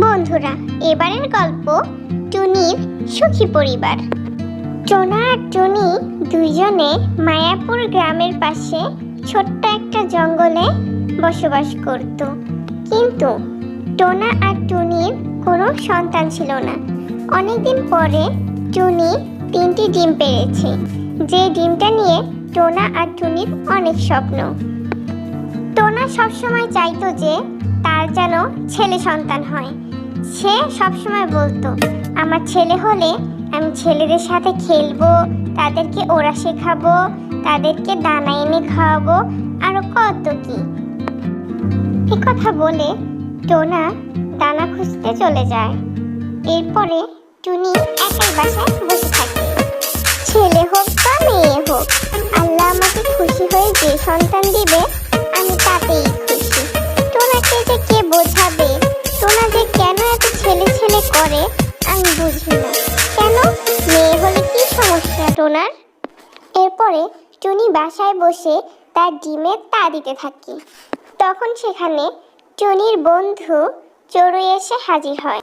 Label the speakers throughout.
Speaker 1: বন্ধুরা, এবারের গল্প টুনির সুখী পরিবার। টোনা আর টুনি দুইজনে মায়াপুর গ্রামের পাশে ছোট্ট একটা জঙ্গলে বসবাস করত। কিন্তু টোনা আর টুনির কোনো সন্তান ছিল না। অনেকদিন পরে টুনি 3টি ডিম পেড়েছে, যে ডিমটা নিয়ে টোনা আর টুনির অনেক স্বপ্ন। টোনা সবসময় চাইতো যে তার যেন ছেলে সন্তান হয়। সে সবসময় বলতো, আমার ছেলে হলে আমি ছেলেদের সাথে খেলবো, তাদেরকে ওড়া শেখাবো, তাদেরকে দানা এনে খাওয়াবো, আরো কত কি। এ কথা বলে টোনা দানা খুঁজতে চলে যায়। এরপরে টুনি একাই বাসায় বসে থাকে। ছেলে হোক বা মেয়ে হোক, আল্লাহ আমাকে খুশি হয়ে যে সন্তান দিবে আমি তাতেই খুশি। টোনাকে যে কে বোঝাবে, টোনা যে কেন এত ছেলে ছেলে করে আমি বুঝি না। কেন, মেয়ে হলে কি সমস্যা টোনার? এরপরে টুনি বাসায় বসে তার ডিমের তা দিতে থাকে। তখন সেখানে টুনির বন্ধু চড়ুই এসে হাজির হয়।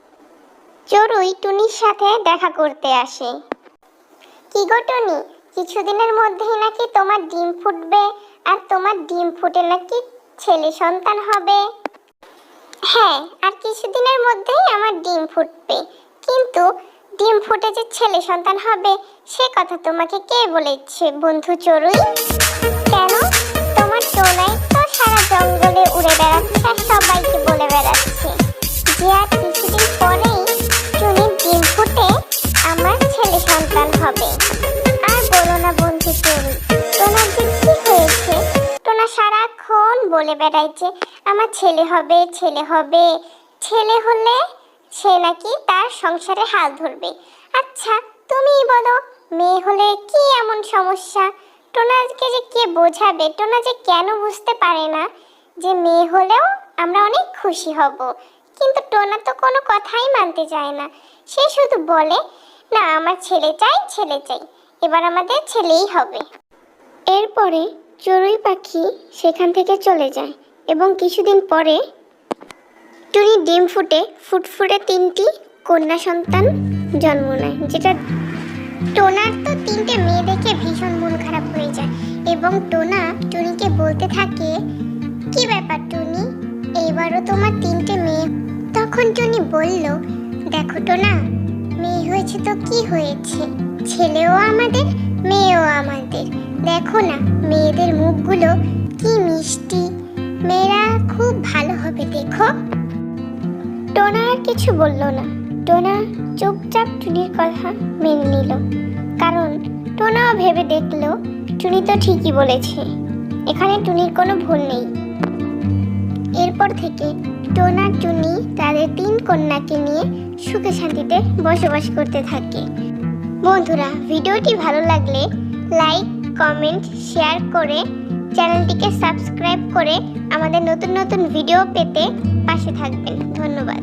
Speaker 1: চড়ুই টুনির সাথে দেখা করতে আসে। কি গো টুনি, কিছুদিনের মধ্যেই নাকি তোমার ডিম ফুটবে, আর তোমার ডিম ফুটে নাকি ছেলে সন্তান হবে। হ্যাঁ, আর কিছুদিনের মধ্যেই আমার ডিম ফুটবে, কিন্তু ডিম ফুটে যে ছেলে সন্তান হবে সে কথা তোমাকে কে বলেছে বন্ধু চড়ুই? কেন, তোমার টোনাই তো সারা জঙ্গলে উড়ে বেড়াচ্ছে আর সবাইকে বলে বেড়াচ্ছে যে আর কিছুদিন পরেই টুনির ডিম ফুটে আমার ছেলে সন্তান হবে। আর বলো না বন্ধু চড়ুই, টোনার যে কি হয়েছে। টোনা সারাক্ষণ বলে বেড়াইছে আমার ছেলে হবে, ছেলে হবে, ছেলে হলে সে নাকি তার সংসারে হাল ধরবে। আচ্ছা তুমিই বলো, মেয়ে হলে কি এমন সমস্যা? টোনাকে যে কে বোঝাবে? টোনা যে কেন বুঝতে পারে না যে মেয়ে হলেও আমরা অনেক খুশি হব। কিন্তু টোনা তো কোনো কথাই মানতে চায় না। সে শুধু বলে, না আমার ছেলে চাই, ছেলে চাই, এবার আমাদের ছেলেই হবে। এরপরে চড়ুই পাখি সেখান থেকে চলে যায় এবং কিছুদিন পরে টুনি ডিম ফুটে ফুটফুটে 3টি কন্যা সন্তান জন্ম নেয়। যেটা টোনার তো 3টে মেয়ে দেখে ভীষণ মন খারাপ হয়ে যায় এবং টোনা টুনিকে বলতে থাকে, কি ব্যাপার টুনি, এইবারও তোমার 3টে মেয়ে? তখন টুনি বলল, দেখো টোনা, মেয়ে হয়েছে তো কি হয়েছে, ছেলেও আমাদের মেয়েও আমাদের। দেখো না মেয়েদের মুখগুলো কি মিষ্টি, মেয়েরা খুব ভালো হবে দেখো। টোনা আর কিছু বলল না। টোনা চুপচাপ টুনির কথা মেনে নিল, কারণ টোনাও ভেবে দেখলো টুনি তো ঠিকই বলেছে, এখানে টুনির কোনো ভুল নেই। এরপর থেকে টোনা টুনি তাদের 3 কন্যাকে নিয়ে সুখে শান্তিতে বসবাস করতে থাকে। বন্ধুরা, ভিডিওটি ভালো লাগলে লাইক, কমেন্ট, শেয়ার করে চ্যানেলটিকে সাবস্ক্রাইব করে আমাদের নতুন নতুন ভিডিও পেতে পাশে থাকবেন। ধন্যবাদ।